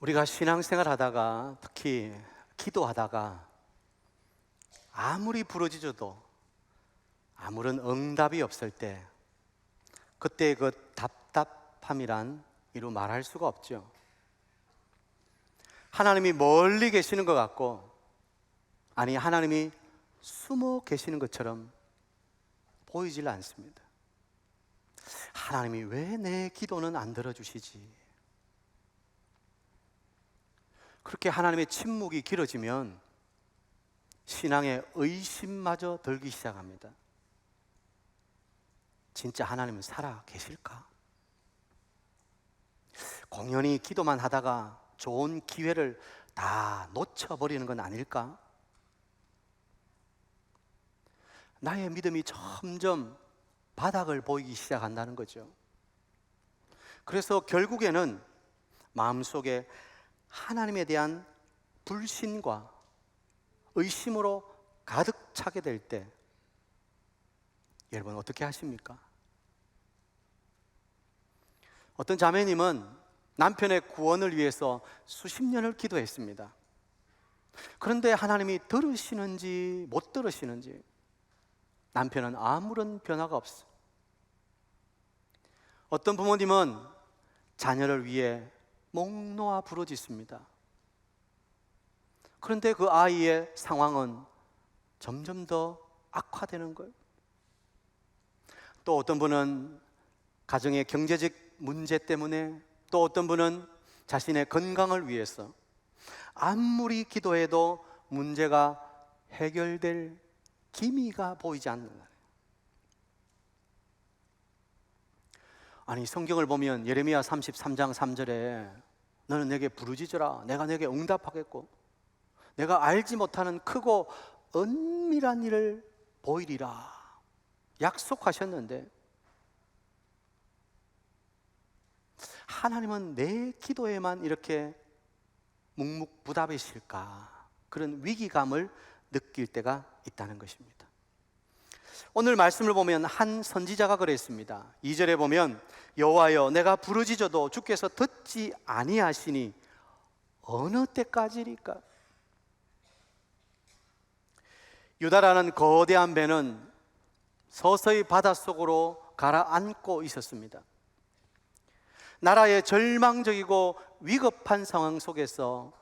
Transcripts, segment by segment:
우리가 신앙생활 하다가, 특히 기도하다가 아무리 부르짖어도 아무런 응답이 없을 때, 그때 그 답답함이란 이루 말할 수가 없죠. 하나님이 멀리 계시는 것 같고, 아니 하나님이 숨어 계시는 것처럼 보이질 않습니다. 하나님이 왜 내 기도는 안 들어주시지? 그렇게 하나님의 침묵이 길어지면 신앙의 의심마저 들기 시작합니다. 진짜 하나님은 살아 계실까? 공연히 기도만 하다가 좋은 기회를 다 놓쳐버리는 건 아닐까? 나의 믿음이 점점 바닥을 보이기 시작한다는 거죠. 그래서 결국에는 마음속에 하나님에 대한 불신과 의심으로 가득 차게 될 때 여러분 어떻게 하십니까? 어떤 자매님은 남편의 구원을 위해서 수십 년을 기도했습니다. 그런데 하나님이 들으시는지 못 들으시는지 남편은 아무런 변화가 없어. 어떤 부모님은 자녀를 위해 목 놓아 부르짖습니다. 그런데 그 아이의 상황은 점점 더 악화되는 거예요. 또 어떤 분은 가정의 경제적 문제 때문에, 또 어떤 분은 자신의 건강을 위해서 아무리 기도해도 문제가 해결될 기미가 보이지 않는 거예요. 아니 성경을 보면 예레미야 33장 3절에 너는 내게 부르짖어라 내가 내게 응답하겠고 내가 알지 못하는 크고 은밀한 일을 보이리라 약속하셨는데, 하나님은 내 기도에만 이렇게 묵묵부답이실까? 그런 위기감을 느낄 때가 있다는 것입니다. 오늘 말씀을 보면 한 선지자가 그랬습니다. 2절에 보면 여호와여 내가 부르짖어도 주께서 듣지 아니하시니 어느 때까지리까? 유다라는 거대한 배는 서서히 바닷속으로 가라앉고 있었습니다. 나라의 절망적이고 위급한 상황 속에서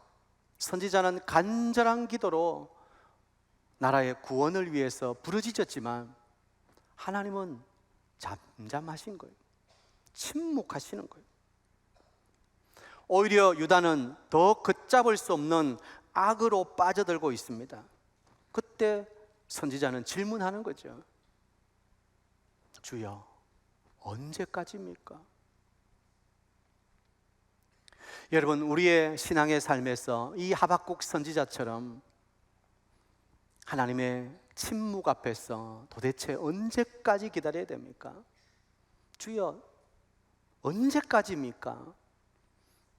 선지자는 간절한 기도로 나라의 구원을 위해서 부르짖었지만 하나님은 잠잠하신 거예요. 침묵하시는 거예요. 오히려 유다는 더 걷잡을 수 없는 악으로 빠져들고 있습니다. 그때 선지자는 질문하는 거죠. 주여, 언제까지입니까? 여러분, 우리의 신앙의 삶에서 이 하박국 선지자처럼 하나님의 침묵 앞에서 도대체 언제까지 기다려야 됩니까? 주여, 언제까지입니까?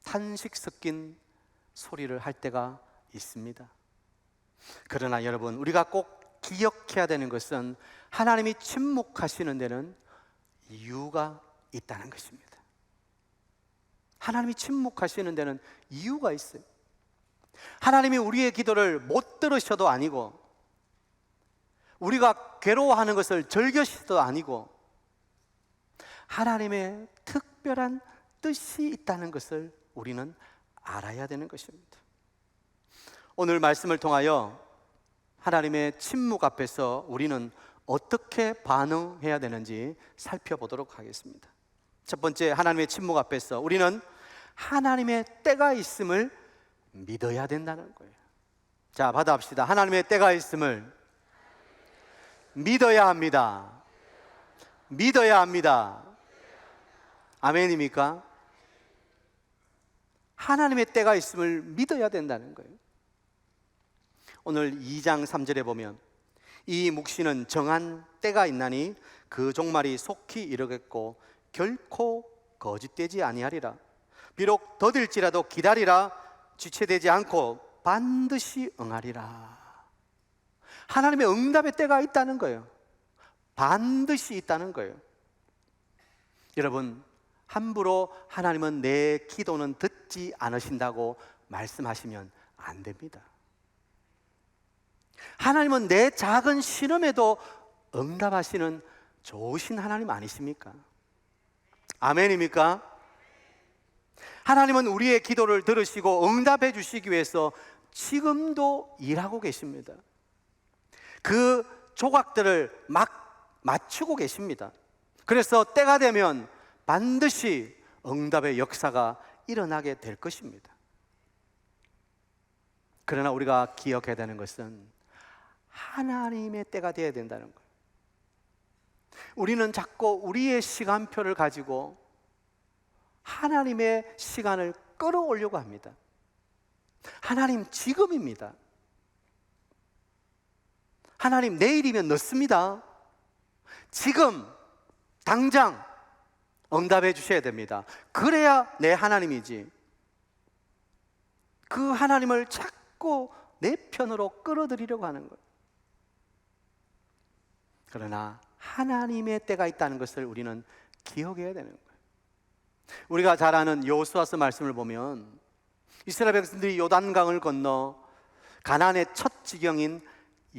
탄식 섞인 소리를 할 때가 있습니다. 그러나 여러분, 우리가 꼭 기억해야 되는 것은 하나님이 침묵하시는 데는 이유가 있다는 것입니다. 하나님이 침묵하시는 데는 이유가 있어요. 하나님이 우리의 기도를 못 들으셔도 아니고, 우리가 괴로워하는 것을 즐겨시도 아니고, 하나님의 특별한 뜻이 있다는 것을 우리는 알아야 되는 것입니다. 오늘 말씀을 통하여 하나님의 침묵 앞에서 우리는 어떻게 반응해야 되는지 살펴보도록 하겠습니다. 첫 번째, 하나님의 침묵 앞에서 우리는 하나님의 때가 있음을 믿어야 된다는 거예요. 자, 받아합시다. 하나님의 때가 있음을 믿어야 합니다. 믿어야 합니다. 아멘입니까? 하나님의 때가 있음을 믿어야 된다는 거예요. 오늘 2장 3절에 보면 이 묵시는 정한 때가 있나니 그 종말이 속히 이르겠고 결코 거짓되지 아니하리라. 비록 더딜지라도 기다리라. 지체되지 않고 반드시 응하리라. 하나님의 응답의 때가 있다는 거예요. 반드시 있다는 거예요. 여러분, 함부로 하나님은 내 기도는 듣지 않으신다고 말씀하시면 안 됩니다. 하나님은 내 작은 신음에도 응답하시는 좋으신 하나님 아니십니까? 아멘입니까? 하나님은 우리의 기도를 들으시고 응답해 주시기 위해서 지금도 일하고 계십니다. 그 조각들을 막 맞추고 계십니다. 그래서 때가 되면 반드시 응답의 역사가 일어나게 될 것입니다. 그러나 우리가 기억해야 되는 것은 하나님의 때가 되어야 된다는 거예요. 우리는 자꾸 우리의 시간표를 가지고 하나님의 시간을 끌어올려고 합니다. 하나님 지금입니다. 하나님 내일이면 늦습니다. 지금 당장 응답해 주셔야 됩니다. 그래야 내 하나님이지. 그 하나님을 자꾸 내 편으로 끌어들이려고 하는 거예요. 그러나 하나님의 때가 있다는 것을 우리는 기억해야 되는 거예요. 우리가 잘 아는 여호수아서 말씀을 보면 이스라엘 백성들이 요단강을 건너 가나안의 첫 지경인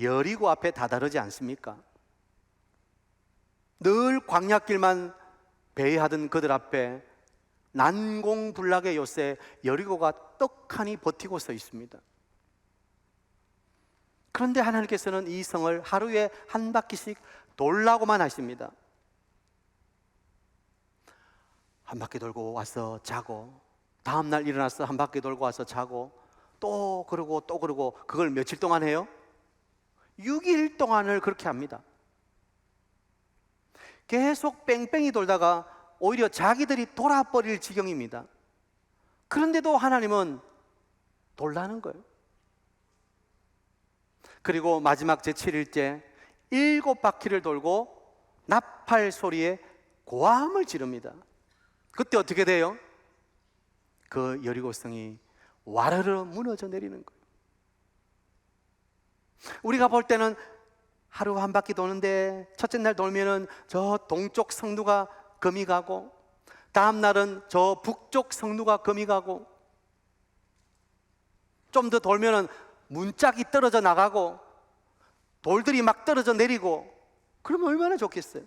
여리고 앞에 다다르지 않습니까? 늘 광야길만 배회하던 그들 앞에 난공불락의 요새 여리고가 떡하니 버티고 서 있습니다. 그런데 하나님께서는 이 성을 하루에 한 바퀴씩 돌라고만 하십니다. 한 바퀴 돌고 와서 자고, 다음날 일어나서 한 바퀴 돌고 와서 자고, 또 그러고 또 그러고. 그걸 며칠 동안 해요? 6일 동안을 그렇게 합니다. 계속 뺑뺑이 돌다가 오히려 자기들이 돌아버릴 지경입니다. 그런데도 하나님은 돌라는 거예요. 그리고 마지막 제7일째 7바퀴를 돌고 나팔 소리에 고함을 지릅니다. 그때 어떻게 돼요? 그 여리고성이 와르르 무너져 내리는 거예요. 우리가 볼 때는 하루 한 바퀴 도는데 첫째 날 돌면은 저 동쪽 성루가 금이 가고, 다음 날은 저 북쪽 성루가 금이 가고, 좀 더 돌면은 문짝이 떨어져 나가고 돌들이 막 떨어져 내리고, 그러면 얼마나 좋겠어요.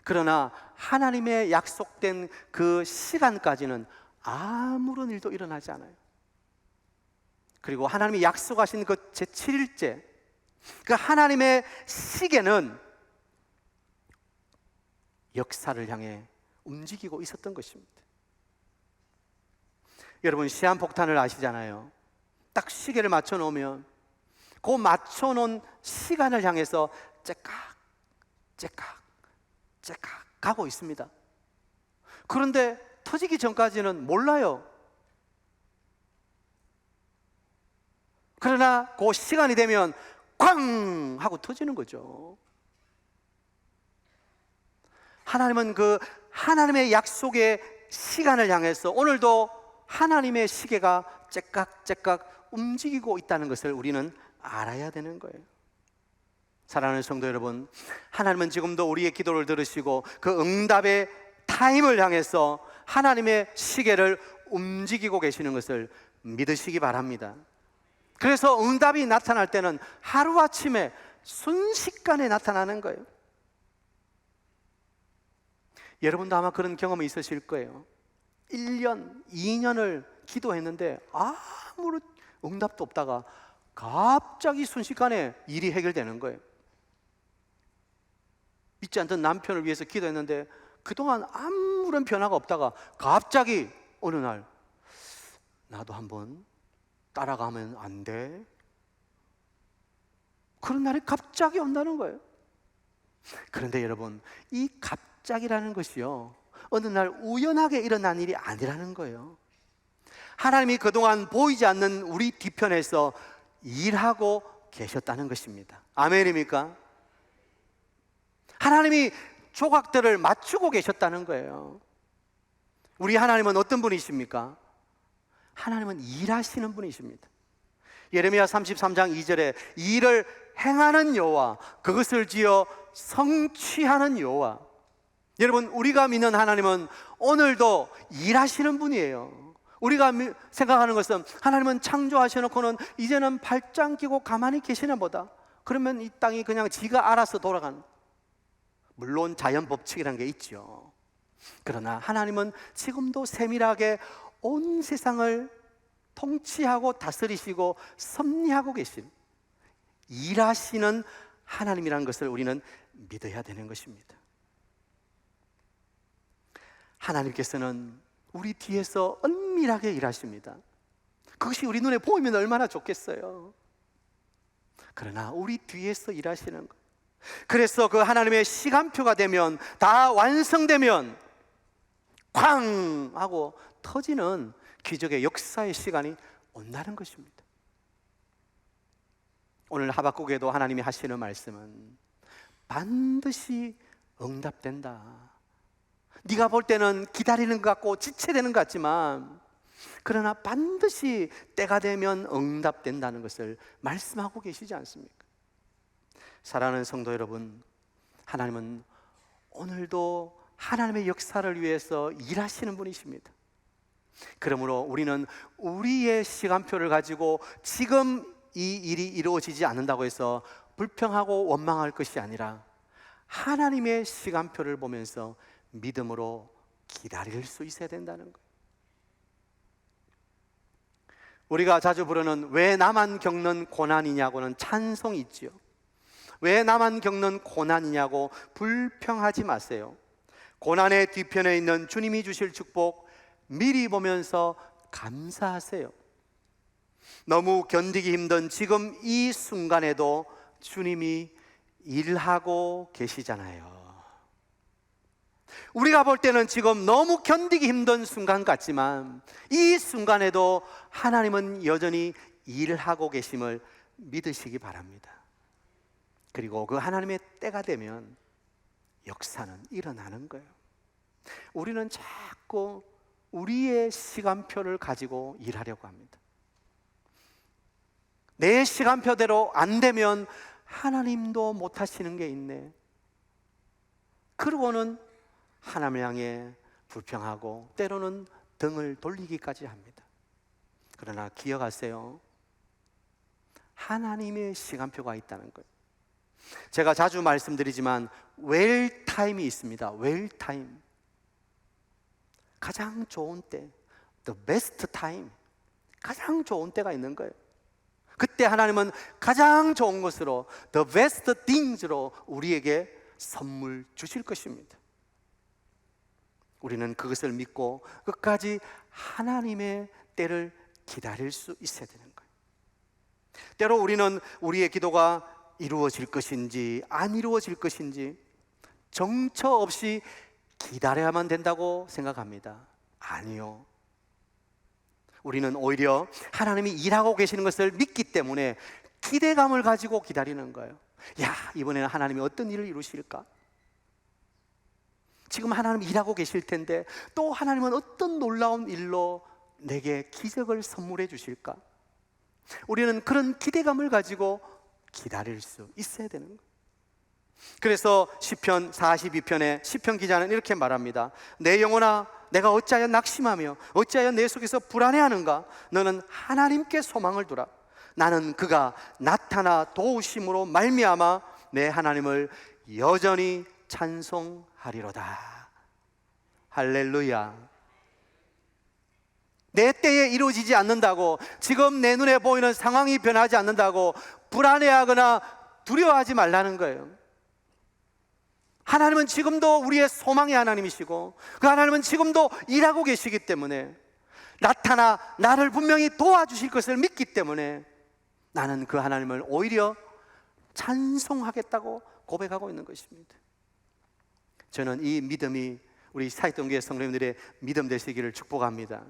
그러나 하나님의 약속된 그 시간까지는 아무런 일도 일어나지 않아요. 그리고 하나님이 약속하신 그 제7일째, 그 하나님의 시계는 역사를 향해 움직이고 있었던 것입니다. 여러분, 시한폭탄을 아시잖아요. 딱 시계를 맞춰 놓으면 그 맞춰 놓은 시간을 향해서 째깍 째깍 째깍 가고 있습니다. 그런데 터지기 전까지는 몰라요. 그러나 그 시간이 되면 꽝 하고 터지는 거죠. 하나님은 그 하나님의 약속의 시간을 향해서 오늘도 하나님의 시계가 째깍째깍 움직이고 있다는 것을 우리는 알아야 되는 거예요. 사랑하는 성도 여러분, 하나님은 지금도 우리의 기도를 들으시고 그 응답의 타임을 향해서 하나님의 시계를 움직이고 계시는 것을 믿으시기 바랍니다. 그래서 응답이 나타날 때는 하루아침에 순식간에 나타나는 거예요. 여러분도 아마 그런 경험이 있으실 거예요. 1년, 2년을 기도했는데 아무런 응답도 없다가 갑자기 순식간에 일이 해결되는 거예요. 믿지 않던 남편을 위해서 기도했는데 그동안 아무런 변화가 없다가 갑자기 어느 날 나도 한번 따라가면 안 돼? 그런 날이 갑자기 온다는 거예요. 그런데 여러분, 이 갑자기라는 것이요, 어느 날 우연하게 일어난 일이 아니라는 거예요. 하나님이 그동안 보이지 않는 우리 뒤편에서 일하고 계셨다는 것입니다. 아멘입니까? 하나님이 조각들을 맞추고 계셨다는 거예요. 우리 하나님은 어떤 분이십니까? 하나님은 일하시는 분이십니다. 예레미야 33장 2절에 일을 행하는 여호와, 그것을 지어 성취하는 여호와, 여러분, 우리가 믿는 하나님은 오늘도 일하시는 분이에요. 우리가 생각하는 것은 하나님은 창조하셔놓고는 이제는 발장 끼고 가만히 계시나 보다. 그러면 이 땅이 그냥 지가 알아서 돌아가는, 물론 자연 법칙이라는 게 있죠. 그러나 하나님은 지금도 세밀하게 온 세상을 통치하고 다스리시고 섭리하고 계신, 일하시는 하나님이라는 것을 우리는 믿어야 되는 것입니다. 하나님께서는 우리 뒤에서 은밀하게 일하십니다. 그것이 우리 눈에 보이면 얼마나 좋겠어요. 그러나 우리 뒤에서 일하시는 것, 그래서 그 하나님의 시간표가 되면, 다 완성되면 쾅 하고 터지는 기적의 역사의 시간이 온다는 것입니다. 오늘 하박국에도 하나님이 하시는 말씀은 반드시 응답된다. 네가 볼 때는 기다리는 것 같고 지체되는 것 같지만, 그러나 반드시 때가 되면 응답된다는 것을 말씀하고 계시지 않습니까? 사랑하는 성도 여러분, 하나님은 오늘도 하나님의 역사를 위해서 일하시는 분이십니다. 그러므로 우리는 우리의 시간표를 가지고 지금 이 일이 이루어지지 않는다고 해서 불평하고 원망할 것이 아니라, 하나님의 시간표를 보면서 믿음으로 기다릴 수 있어야 된다는 거예요. 우리가 자주 부르는 왜 나만 겪는 고난이냐고는 찬송이 있지요. 왜 나만 겪는 고난이냐고 불평하지 마세요. 고난의 뒤편에 있는 주님이 주실 축복 미리 보면서 감사하세요. 너무 견디기 힘든 지금 이 순간에도 주님이 일하고 계시잖아요. 우리가 볼 때는 지금 너무 견디기 힘든 순간 같지만, 이 순간에도 하나님은 여전히 일하고 계심을 믿으시기 바랍니다. 그리고 그 하나님의 때가 되면 역사는 일어나는 거예요. 우리는 자꾸 우리의 시간표를 가지고 일하려고 합니다. 내 시간표대로 안 되면 하나님도 못 하시는 게 있네, 그러고는 하나님을 향해 불평하고 때로는 등을 돌리기까지 합니다. 그러나 기억하세요, 하나님의 시간표가 있다는 거예요. 제가 자주 말씀드리지만 웰타임이 있습니다. 웰타임, 가장 좋은 때, the best time, 가장 좋은 때가 있는 거예요. 그때 하나님은 가장 좋은 것으로, the best things로 우리에게 선물 주실 것입니다. 우리는 그것을 믿고 끝까지 하나님의 때를 기다릴 수 있어야 되는 거예요. 때로 우리는 우리의 기도가 이루어질 것인지 안 이루어질 것인지 정처 없이 기다려야만 된다고 생각합니다. 아니요. 우리는 오히려 하나님이 일하고 계시는 것을 믿기 때문에 기대감을 가지고 기다리는 거예요. 야, 이번에는 하나님이 어떤 일을 이루실까? 지금 하나님이 일하고 계실 텐데 또 하나님은 어떤 놀라운 일로 내게 기적을 선물해 주실까? 우리는 그런 기대감을 가지고 기다릴 수 있어야 되는 거예요. 그래서 시편 42편에 시편 기자는 이렇게 말합니다. 내 영혼아, 내가 어찌하여 낙심하며 어찌하여 내 속에서 불안해하는가? 너는 하나님께 소망을 두라. 나는 그가 나타나 도우심으로 말미암아 내 하나님을 여전히 찬송하리로다. 할렐루야. 내 때에 이루어지지 않는다고, 지금 내 눈에 보이는 상황이 변하지 않는다고 불안해하거나 두려워하지 말라는 거예요. 하나님은 지금도 우리의 소망의 하나님이시고, 그 하나님은 지금도 일하고 계시기 때문에, 나타나 나를 분명히 도와주실 것을 믿기 때문에 나는 그 하나님을 오히려 찬송하겠다고 고백하고 있는 것입니다. 저는 이 믿음이 우리 사익동교회 성도님들의 믿음 되시기를 축복합니다.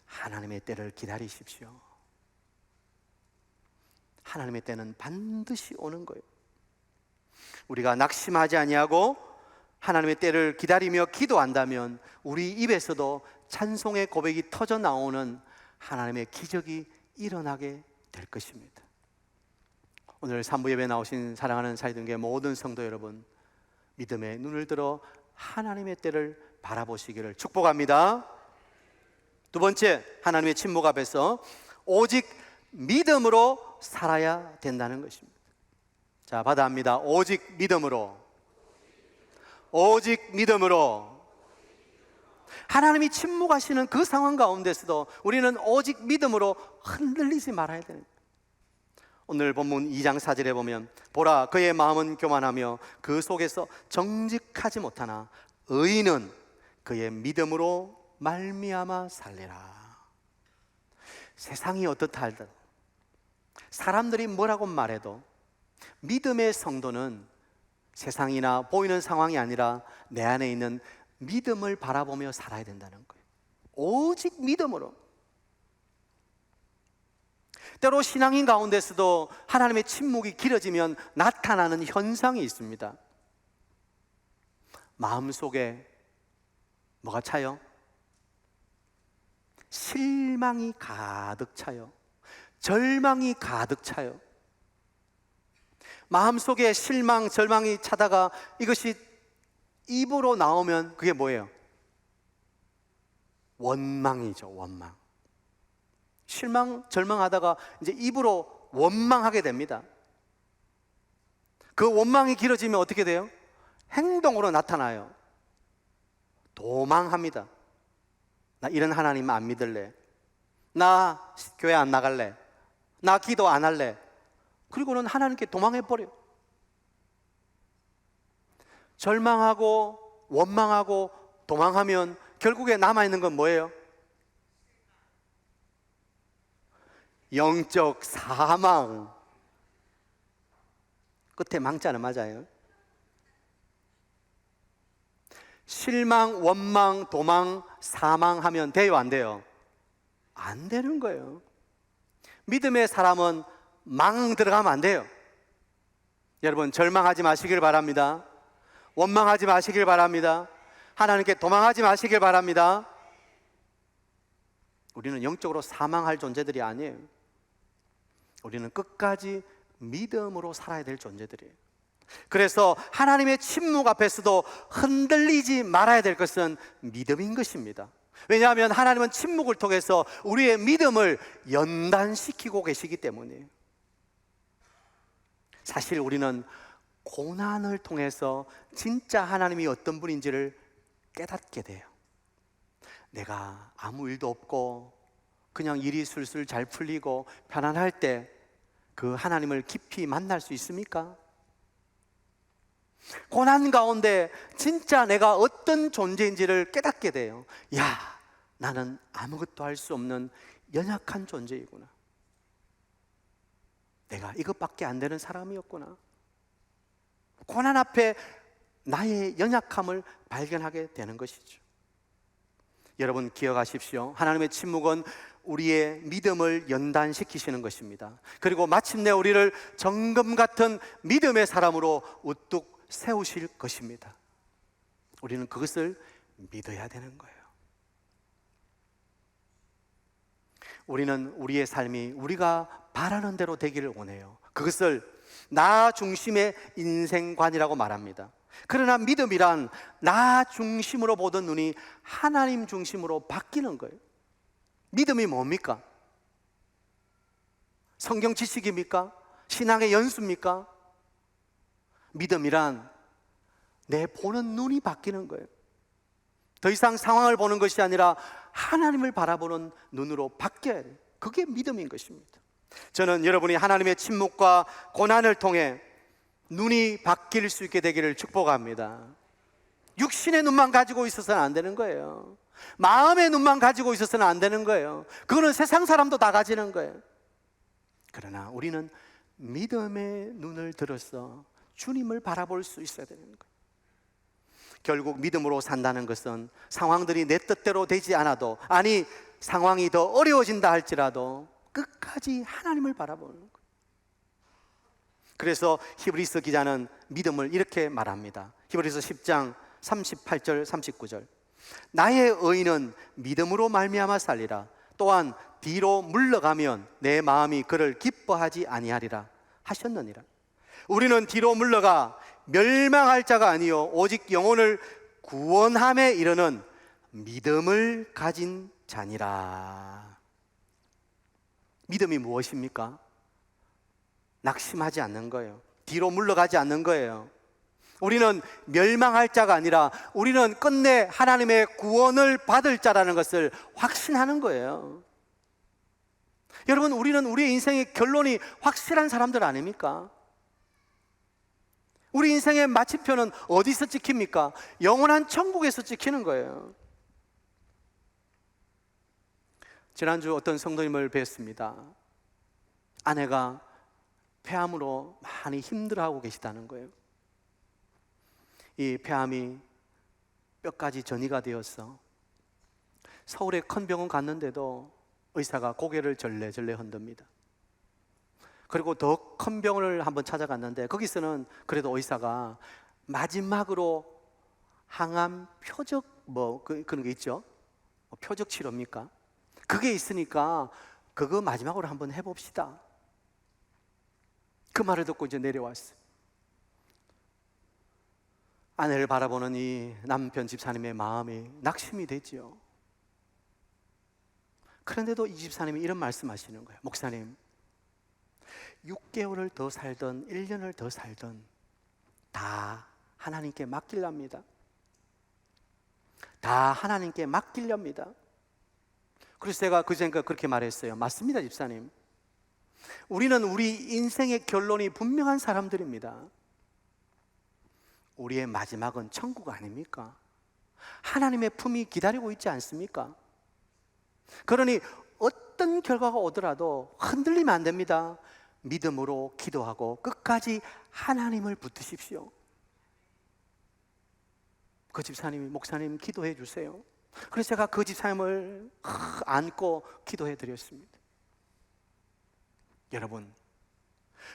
하나님의 때를 기다리십시오. 하나님의 때는 반드시 오는 거예요. 우리가 낙심하지 아니하고 하나님의 때를 기다리며 기도한다면 우리 입에서도 찬송의 고백이 터져 나오는 하나님의 기적이 일어나게 될 것입니다. 오늘 3부 예배 나오신 사랑하는 사이등교회 모든 성도 여러분, 믿음의 눈을 들어 하나님의 때를 바라보시기를 축복합니다. 두 번째, 하나님의 침묵 앞에서 오직 믿음으로 살아야 된다는 것입니다. 자, 받아합니다. 오직 믿음으로. 오직 믿음으로. 하나님이 침묵하시는 그 상황 가운데서도 우리는 오직 믿음으로 흔들리지 말아야 되는 거예요. 오늘 본문 2장 4절에 보면 보라 그의 마음은 교만하며 그 속에서 정직하지 못하나 의인은 그의 믿음으로 말미암아 살리라. 세상이 어떻다 하더라도, 사람들이 뭐라고 말해도 믿음의 성도는 세상이나 보이는 상황이 아니라 내 안에 있는 믿음을 바라보며 살아야 된다는 거예요. 오직 믿음으로. 때로 신앙인 가운데서도 하나님의 침묵이 길어지면 나타나는 현상이 있습니다. 마음속에 뭐가 차요? 실망이 가득 차요. 절망이 가득 차요. 마음속에 실망, 절망이 차다가 이것이 입으로 나오면 그게 뭐예요? 원망이죠. 원망. 실망, 절망하다가 이제 입으로 원망하게 됩니다. 그 원망이 길어지면 어떻게 돼요? 행동으로 나타나요. 도망합니다. 나 이런 하나님 안 믿을래. 나 교회 안 나갈래. 나 기도 안 할래. 그리고는 하나님께 도망해버려. 절망하고 원망하고 도망하면 결국에 남아있는 건 뭐예요? 영적 사망. 끝에 망자는 맞아요. 실망, 원망, 도망, 사망하면 돼요, 안 돼요? 안 되는 거예요. 믿음의 사람은 망 들어가면 안 돼요. 여러분, 절망하지 마시길 바랍니다. 원망하지 마시길 바랍니다. 하나님께 도망하지 마시길 바랍니다. 우리는 영적으로 사망할 존재들이 아니에요. 우리는 끝까지 믿음으로 살아야 될 존재들이에요. 그래서 하나님의 침묵 앞에서도 흔들리지 말아야 될 것은 믿음인 것입니다. 왜냐하면 하나님은 침묵을 통해서 우리의 믿음을 연단시키고 계시기 때문이에요. 사실 우리는 고난을 통해서 진짜 하나님이 어떤 분인지를 깨닫게 돼요. 내가 아무 일도 없고 그냥 일이 술술 잘 풀리고 편안할 때 그 하나님을 깊이 만날 수 있습니까? 고난 가운데 진짜 내가 어떤 존재인지를 깨닫게 돼요. 야, 나는 아무것도 할 수 없는 연약한 존재이구나. 내가 이것밖에 안 되는 사람이었구나. 고난 앞에 나의 연약함을 발견하게 되는 것이죠. 여러분 기억하십시오. 하나님의 침묵은 우리의 믿음을 연단시키시는 것입니다. 그리고 마침내 우리를 정금 같은 믿음의 사람으로 우뚝 세우실 것입니다. 우리는 그것을 믿어야 되는 거예요. 우리는 우리의 삶이 우리가 바라는 대로 되기를 원해요. 그것을 나 중심의 인생관이라고 말합니다. 그러나 믿음이란 나 중심으로 보던 눈이 하나님 중심으로 바뀌는 거예요. 믿음이 뭡니까? 성경 지식입니까? 신앙의 연수입니까? 믿음이란 내 보는 눈이 바뀌는 거예요. 더 이상 상황을 보는 것이 아니라 하나님을 바라보는 눈으로 바뀌어야 돼요. 그게 믿음인 것입니다. 저는 여러분이 하나님의 침묵과 고난을 통해 눈이 바뀔 수 있게 되기를 축복합니다. 육신의 눈만 가지고 있어서는 안 되는 거예요. 마음의 눈만 가지고 있어서는 안 되는 거예요. 그거는 세상 사람도 다 가지는 거예요. 그러나 우리는 믿음의 눈을 들어서 주님을 바라볼 수 있어야 되는 거예요. 결국 믿음으로 산다는 것은 상황들이 내 뜻대로 되지 않아도, 아니 상황이 더 어려워진다 할지라도 끝까지 하나님을 바라보는 거예요. 그래서 히브리서 기자는 믿음을 이렇게 말합니다. 히브리서 10장 38절 39절 나의 의인은 믿음으로 말미암아 살리라. 또한 뒤로 물러가면 내 마음이 그를 기뻐하지 아니하리라 하셨느니라. 우리는 뒤로 물러가 멸망할 자가 아니요 오직 영혼을 구원함에 이르는 믿음을 가진 자니라. 믿음이 무엇입니까? 낙심하지 않는 거예요. 뒤로 물러가지 않는 거예요. 우리는 멸망할 자가 아니라 우리는 끝내 하나님의 구원을 받을 자라는 것을 확신하는 거예요. 여러분, 우리는 우리의 인생의 결론이 확실한 사람들 아닙니까? 우리 인생의 마침표는 어디서 찍힙니까? 영원한 천국에서 찍히는 거예요. 지난주 어떤 성도님을 뵀습니다. 아내가 폐암으로 많이 힘들어하고 계시다는 거예요. 이 폐암이 뼈까지 전이가 되어서 서울의 큰 병원 갔는데도 의사가 고개를 절레절레 흔듭니다. 그리고 더 큰 병원을 한번 찾아갔는데 거기서는 그래도 의사가 마지막으로 항암 표적 그런 게 있죠. 표적 치료입니까? 그게 있으니까 그거 마지막으로 한번 해봅시다. 그 말을 듣고 이제 내려왔어요. 아내를 바라보는 이 남편 집사님의 마음이 낙심이 되지요. 그런데도 이 집사님이 이런 말씀하시는 거예요. 목사님, 6개월을 더 살든 1년을 더 살든 다 하나님께 맡기랍니다. 다 하나님께 맡기렵니다. 그래서 제가 그 생각 그렇게 말했어요. 맞습니다, 집사님. 우리는 우리 인생의 결론이 분명한 사람들입니다. 우리의 마지막은 천국 아닙니까? 하나님의 품이 기다리고 있지 않습니까? 그러니 어떤 결과가 오더라도 흔들리면 안 됩니다. 믿음으로 기도하고 끝까지 하나님을 붙드십시오. 그 집사님이 목사님 기도해 주세요. 그래서 제가 그 집사님을 안고 기도해 드렸습니다. 여러분,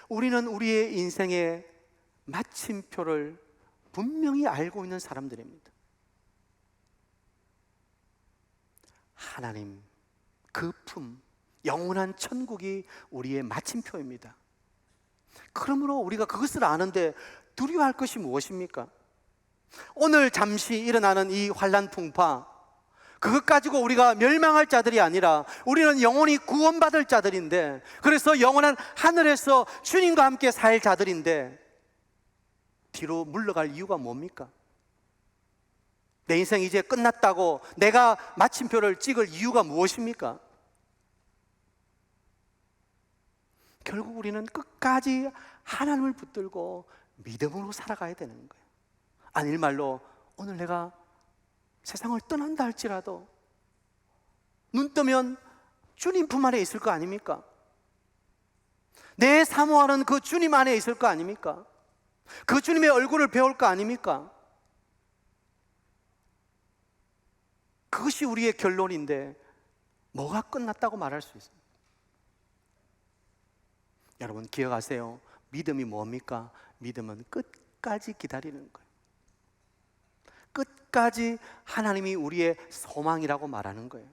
우리는 우리의 인생의 마침표를 분명히 알고 있는 사람들입니다. 하나님, 그 품, 영원한 천국이 우리의 마침표입니다. 그러므로 우리가 그것을 아는데 두려워할 것이 무엇입니까? 오늘 잠시 일어나는 이 환난 풍파, 그것 가지고 우리가 멸망할 자들이 아니라 우리는 영원히 구원받을 자들인데, 그래서 영원한 하늘에서 주님과 함께 살 자들인데 뒤로 물러갈 이유가 뭡니까? 내 인생 이제 끝났다고 내가 마침표를 찍을 이유가 무엇입니까? 결국 우리는 끝까지 하나님을 붙들고 믿음으로 살아가야 되는 거예요. 아닐 말로 오늘 내가 세상을 떠난다 할지라도 눈 뜨면 주님 품 안에 있을 거 아닙니까? 내 사모하는 그 주님 안에 있을 거 아닙니까? 그 주님의 얼굴을 배울 거 아닙니까? 그것이 우리의 결론인데 뭐가 끝났다고 말할 수 있습니까? 여러분 기억하세요. 믿음이 뭡니까? 믿음은 끝까지 기다리는 거예요. 끝까지 하나님이 우리의 소망이라고 말하는 거예요.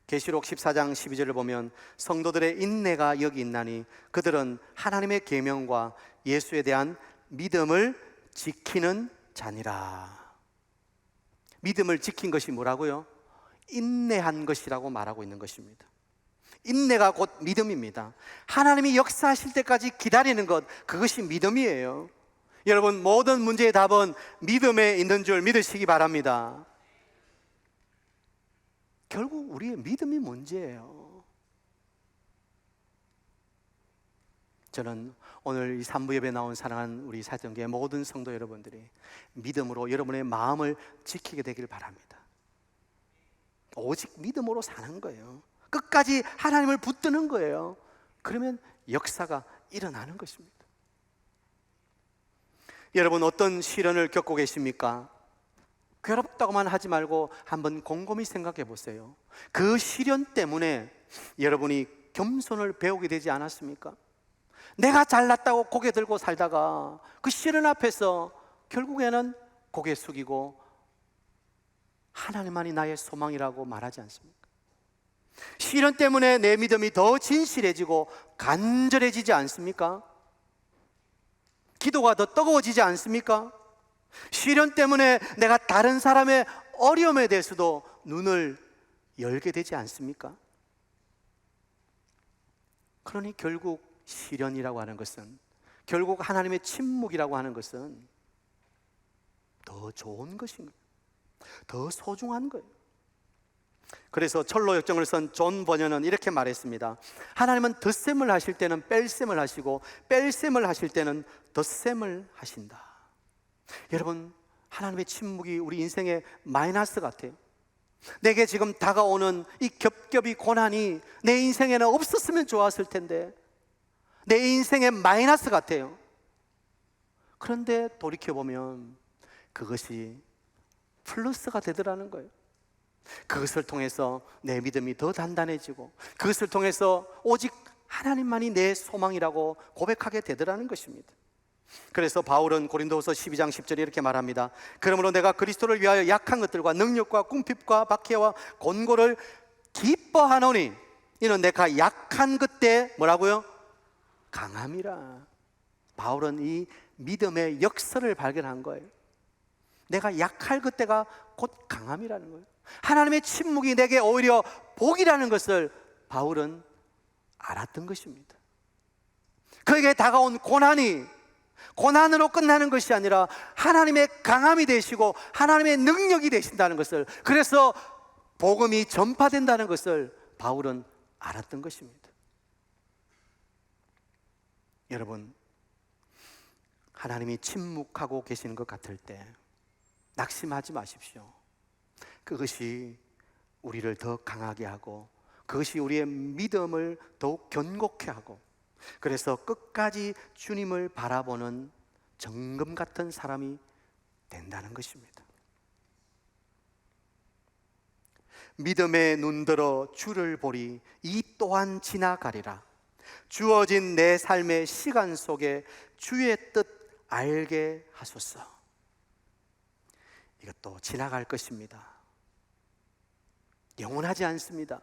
계시록 14장 12절을 보면 성도들의 인내가 여기 있나니 그들은 하나님의 계명과 예수에 대한 믿음을 지키는 자니라. 믿음을 지킨 것이 뭐라고요? 인내한 것이라고 말하고 있는 것입니다. 인내가 곧 믿음입니다. 하나님이 역사하실 때까지 기다리는 것, 그것이 믿음이에요. 여러분, 모든 문제의 답은 믿음에 있는 줄 믿으시기 바랍니다. 결국 우리의 믿음이 문제예요. 저는 오늘 이 3부 예배에 나온 사랑하는 우리 사정교회 모든 성도 여러분들이 믿음으로 여러분의 마음을 지키게 되길 바랍니다. 오직 믿음으로 사는 거예요. 끝까지 하나님을 붙드는 거예요. 그러면 역사가 일어나는 것입니다. 여러분 어떤 시련을 겪고 계십니까? 괴롭다고만 하지 말고 한번 곰곰이 생각해 보세요. 그 시련 때문에 여러분이 겸손을 배우게 되지 않았습니까? 내가 잘났다고 고개 들고 살다가 그 시련 앞에서 결국에는 고개 숙이고 하나님만이 나의 소망이라고 말하지 않습니까? 시련 때문에 내 믿음이 더 진실해지고 간절해지지 않습니까? 기도가 더 뜨거워지지 않습니까? 시련 때문에 내가 다른 사람의 어려움에 대해서도 눈을 열게 되지 않습니까? 그러니 결국 시련이라고 하는 것은, 결국 하나님의 침묵이라고 하는 것은 더 좋은 것인 거예요. 더 소중한 거예요. 그래서 철로 역정을 쓴 존 버녀는 이렇게 말했습니다. 하나님은 덧셈을 하실 때는 뺄셈을 하시고 뺄셈을 하실 때는 덧셈을 하신다. 여러분, 하나님의 침묵이 우리 인생의 마이너스 같아요. 내게 지금 다가오는 이 겹겹이 고난이 내 인생에는 없었으면 좋았을 텐데 내 인생의 마이너스 같아요. 그런데 돌이켜보면 그것이 플러스가 되더라는 거예요. 그것을 통해서 내 믿음이 더 단단해지고 그것을 통해서 오직 하나님만이 내 소망이라고 고백하게 되더라는 것입니다. 그래서 바울은 고린도후서 12장 10절에 이렇게 말합니다. 그러므로 내가 그리스도를 위하여 약한 것들과 능력과 궁핍과 박해와 곤고를 기뻐하노니 이는 내가 약한 그때 뭐라고요? 강함이라. 바울은 이 믿음의 역설을 발견한 거예요. 내가 약할 그때가 곧 강함이라는 거예요. 하나님의 침묵이 내게 오히려 복이라는 것을 바울은 알았던 것입니다. 그에게 다가온 고난이 고난으로 끝나는 것이 아니라 하나님의 강함이 되시고 하나님의 능력이 되신다는 것을, 그래서 복음이 전파된다는 것을 바울은 알았던 것입니다. 여러분, 하나님이 침묵하고 계시는 것 같을 때 낙심하지 마십시오. 그것이 우리를 더 강하게 하고 그것이 우리의 믿음을 더욱 견고케 하고, 그래서 끝까지 주님을 바라보는 정금 같은 사람이 된다는 것입니다. 믿음에 눈들어 주를 보리 이 또한 지나가리라. 주어진 내 삶의 시간 속에 주의 뜻 알게 하소서. 이것도 지나갈 것입니다. 영원하지 않습니다.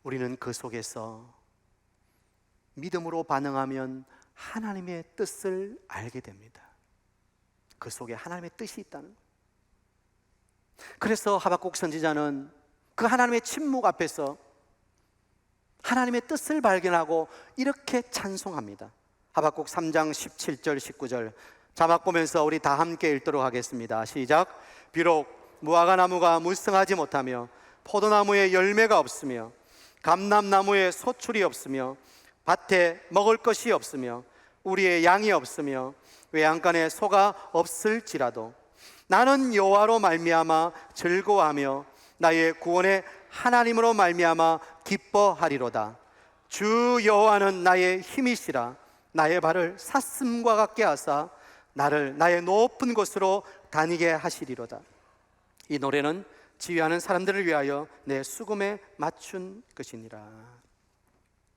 우리는 그 속에서 믿음으로 반응하면 하나님의 뜻을 알게 됩니다. 그 속에 하나님의 뜻이 있다는 거예요. 그래서 하박국 선지자는 그 하나님의 침묵 앞에서 하나님의 뜻을 발견하고 이렇게 찬송합니다. 하박국 3장 17절 19절 자막 보면서 우리 다 함께 읽도록 하겠습니다. 시작. 비록 무화과나무가 무성하지 못하며 포도나무에 열매가 없으며 감람나무에 소출이 없으며 밭에 먹을 것이 없으며 우리의 양이 없으며 외양간에 소가 없을지라도 나는 여호와로 말미암아 즐거워하며 나의 구원의 하나님으로 말미암아 기뻐하리로다. 주 여호와는 나의 힘이시라. 나의 발을 사슴과 같게 하사 나를 나의 높은 곳으로 다니게 하시리로다. 이 노래는 지휘하는 사람들을 위하여 내 수금에 맞춘 것이니라.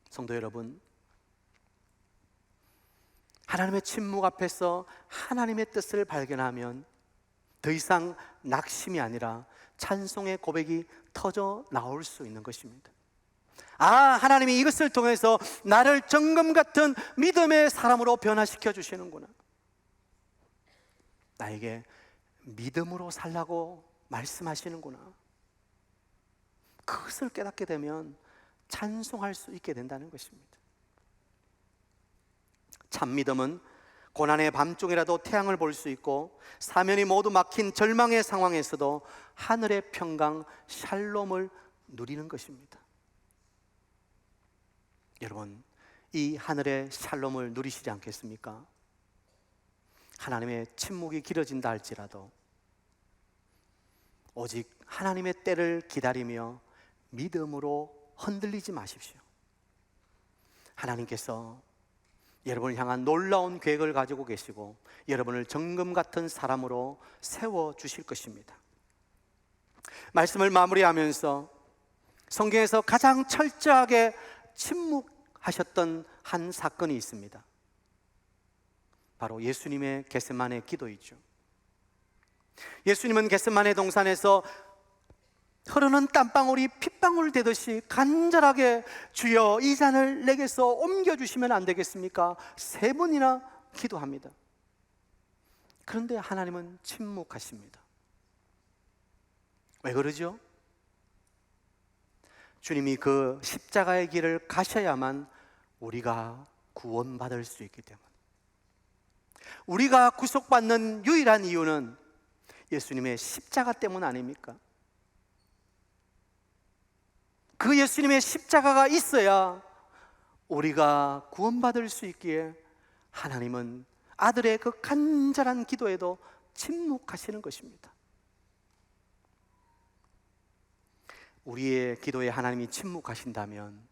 성도 여러분, 하나님의 침묵 앞에서 하나님의 뜻을 발견하면 더 이상 낙심이 아니라 찬송의 고백이 터져 나올 수 있는 것입니다. 아, 하나님이 이것을 통해서 나를 정금 같은 믿음의 사람으로 변화시켜 주시는구나. 나에게 믿음으로 살라고 말씀하시는구나. 그것을 깨닫게 되면 찬송할 수 있게 된다는 것입니다. 참 믿음은 고난의 밤중이라도 태양을 볼 수 있고 사면이 모두 막힌 절망의 상황에서도 하늘의 평강 샬롬을 누리는 것입니다. 여러분, 이 하늘의 샬롬을 누리시지 않겠습니까? 하나님의 침묵이 길어진다 할지라도 오직 하나님의 때를 기다리며 믿음으로 흔들리지 마십시오. 하나님께서 여러분을 향한 놀라운 계획을 가지고 계시고 여러분을 정금 같은 사람으로 세워주실 것입니다. 말씀을 마무리하면서 성경에서 가장 철저하게 침묵하셨던 한 사건이 있습니다. 바로 예수님의 겟세마네 기도이죠. 예수님은 겟세마네 동산에서 흐르는 땀방울이 핏방울 되듯이 간절하게 주여 이 잔을 내게서 옮겨주시면 안 되겠습니까? 3번이나 기도합니다. 그런데 하나님은 침묵하십니다. 왜 그러죠? 주님이 그 십자가의 길을 가셔야만 우리가 구원받을 수 있기 때문에, 우리가 구속받는 유일한 이유는 예수님의 십자가 때문 아닙니까? 그 예수님의 십자가가 있어야 우리가 구원받을 수 있기에 하나님은 아들의 그 간절한 기도에도 침묵하시는 것입니다. 우리의 기도에 하나님이 침묵하신다면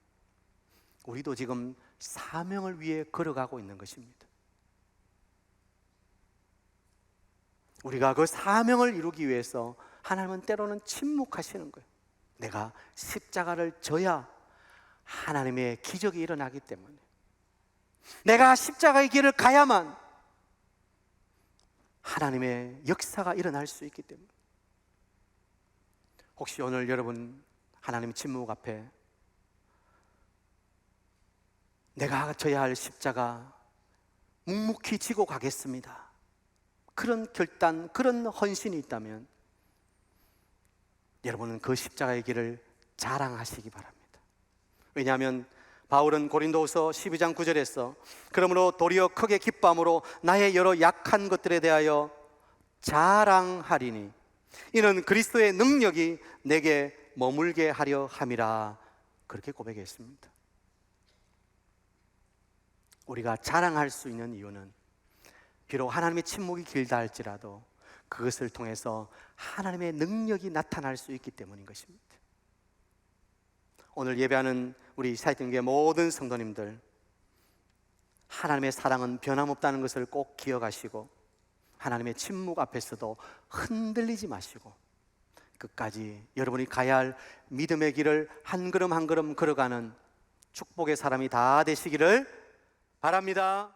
우리도 지금 사명을 위해 걸어가고 있는 것입니다. 우리가 그 사명을 이루기 위해서 하나님은 때로는 침묵하시는 거예요. 내가 십자가를 져야 하나님의 기적이 일어나기 때문에, 내가 십자가의 길을 가야만 하나님의 역사가 일어날 수 있기 때문에. 혹시 오늘 여러분 하나님의 침묵 앞에 내가 져야 할 십자가 묵묵히 지고 가겠습니다, 그런 결단, 그런 헌신이 있다면 여러분은 그 십자가의 길을 자랑하시기 바랍니다. 왜냐하면 바울은 고린도후서 12장 9절에서 그러므로 도리어 크게 기뻐함으로 나의 여러 약한 것들에 대하여 자랑하리니 이는 그리스도의 능력이 내게 머물게 하려 함이라, 그렇게 고백했습니다. 우리가 자랑할 수 있는 이유는 비록 하나님의 침묵이 길다 할지라도 그것을 통해서 하나님의 능력이 나타날 수 있기 때문인 것입니다. 오늘 예배하는 우리 사이팅교회 모든 성도님들, 하나님의 사랑은 변함없다는 것을 꼭 기억하시고 하나님의 침묵 앞에서도 흔들리지 마시고 끝까지 여러분이 가야 할 믿음의 길을 한 걸음 한 걸음 걸어가는 축복의 사람이 다 되시기를 바랍니다.